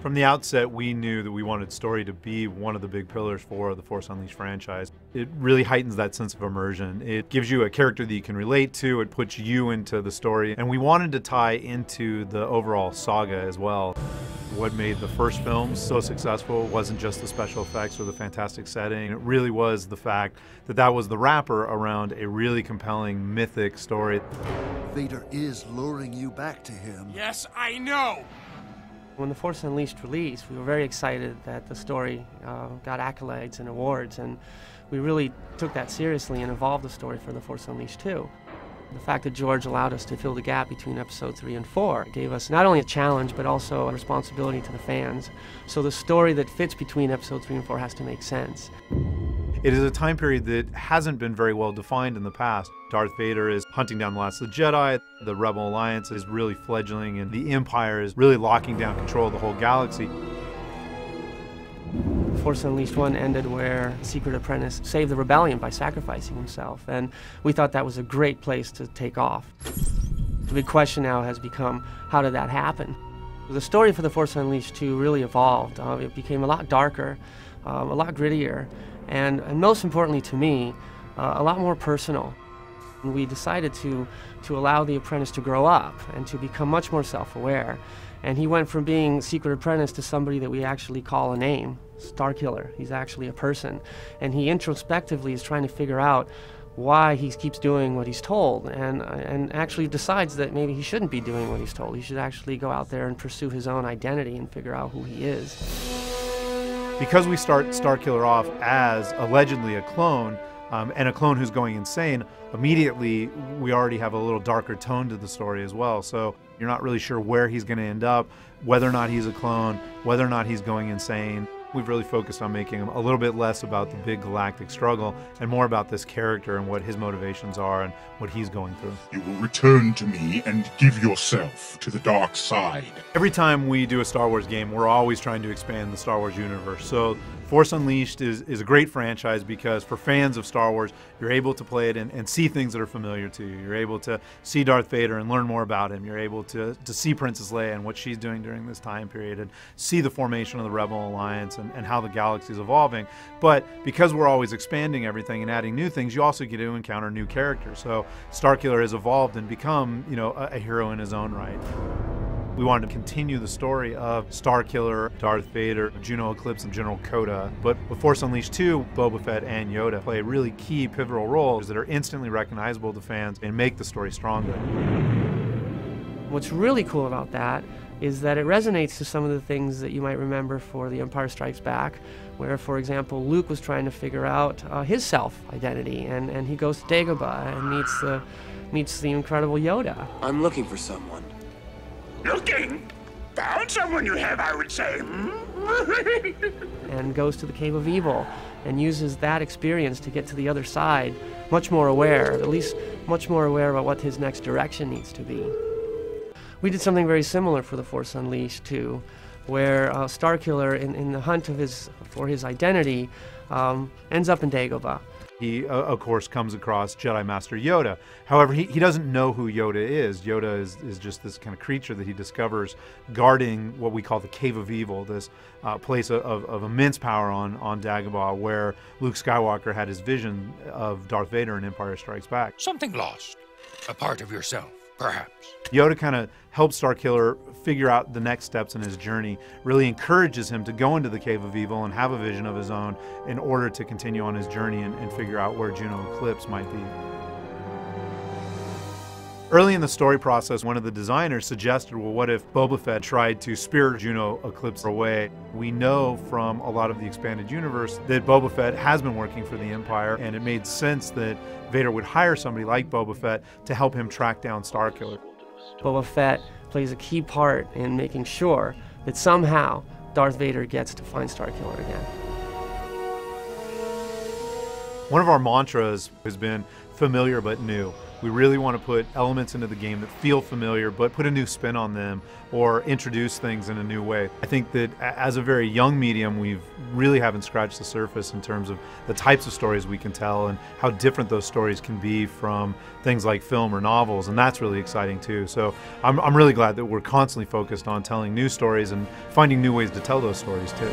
From the outset, we knew that we wanted story to be one of the big pillars for the Force Unleashed franchise. It really heightens that sense of immersion. It gives you a character that you can relate to, it puts you into the story, and we wanted to tie into the overall saga as well. What made the first film so successful wasn't just the special effects or the fantastic setting. It really was the fact that that was the wrapper around a really compelling, mythic story. Vader is luring you back to him. Yes, I know! When The Force Unleashed released, we were very excited that the story got accolades and awards, and we really took that seriously and evolved the story for The Force Unleashed 2. The fact that George allowed us to fill the gap between Episode 3 and 4 gave us not only a challenge, but also a responsibility to the fans. So the story that fits between Episode 3 and 4 has to make sense. It is a time period that hasn't been very well defined in the past. Darth Vader is hunting down the last of the Jedi, the Rebel Alliance is really fledgling, and the Empire is really locking down control of the whole galaxy. Force Unleashed 1 ended where Secret Apprentice saved the rebellion by sacrificing himself, and we thought that was a great place to take off. The big question now has become, how did that happen? The story for The Force Unleashed 2 really evolved. It became a lot darker, a lot grittier, and most importantly to me, a lot more personal. And we decided to allow the apprentice to grow up and to become much more self-aware. And he went from being Secret Apprentice to somebody that we actually call a name, Starkiller. He's actually a person. And he introspectively is trying to figure out why he keeps doing what he's told, and actually decides that maybe he shouldn't be doing what he's told. He should actually go out there and pursue his own identity and figure out who he is. Because we start Starkiller off as allegedly a clone, and a clone who's going insane, immediately we already have a little darker tone to the story as well. So you're not really sure where he's going to end up, whether or not he's a clone, whether or not he's going insane. We've really focused on making him a little bit less about the big galactic struggle and more about this character and what his motivations are and what he's going through. You will return to me and give yourself to the dark side. Every time we do a Star Wars game, we're always trying to expand the Star Wars universe. So Force Unleashed is a great franchise because for fans of Star Wars, you're able to play it and see things that are familiar to you. You're able to see Darth Vader and learn more about him. You're able to see Princess Leia and what she's doing during this time period and see the formation of the Rebel Alliance and how the galaxy is evolving. But because we're always expanding everything and adding new things, you also get to encounter new characters. So Starkiller has evolved and become, you know, a hero in his own right. We wanted to continue the story of Starkiller, Darth Vader, Juno Eclipse, and General Kota. But with Force Unleashed 2, Boba Fett and Yoda play really key pivotal roles that are instantly recognizable to fans and make the story stronger. What's really cool about that is that it resonates to some of the things that you might remember for The Empire Strikes Back, where, for example, Luke was trying to figure out his self-identity, and he goes to Dagobah and meets the incredible Yoda. I'm looking for someone. Looking? Found someone you have, I would say. And goes to the Cave of Evil and uses that experience to get to the other side, much more aware, at least much more aware about what his next direction needs to be. We did something very similar for The Force Unleashed 2, where Starkiller, in the hunt for his identity, ends up in Dagobah. He, of course, comes across Jedi Master Yoda. However, he doesn't know who Yoda is. Yoda is just this kind of creature that he discovers guarding what we call the Cave of Evil, this place of immense power on Dagobah, where Luke Skywalker had his vision of Darth Vader in Empire Strikes Back. Something lost. A part of yourself, perhaps. Yoda kind of helps Starkiller figure out the next steps in his journey, really encourages him to go into the Cave of Evil and have a vision of his own in order to continue on his journey and figure out where Juno Eclipse might be. Early in the story process, one of the designers suggested, well, what if Boba Fett tried to spear Juno Eclipse away? We know from a lot of the expanded universe that Boba Fett has been working for the Empire, and it made sense that Vader would hire somebody like Boba Fett to help him track down Starkiller. Boba Fett plays a key part in making sure that somehow Darth Vader gets to find Starkiller again. One of our mantras has been familiar but new. We really want to put elements into the game that feel familiar, but put a new spin on them or introduce things in a new way. I think that as a very young medium, we've really haven't scratched the surface in terms of the types of stories we can tell and how different those stories can be from things like film or novels, and that's really exciting too. So I'm really glad that we're constantly focused on telling new stories and finding new ways to tell those stories too.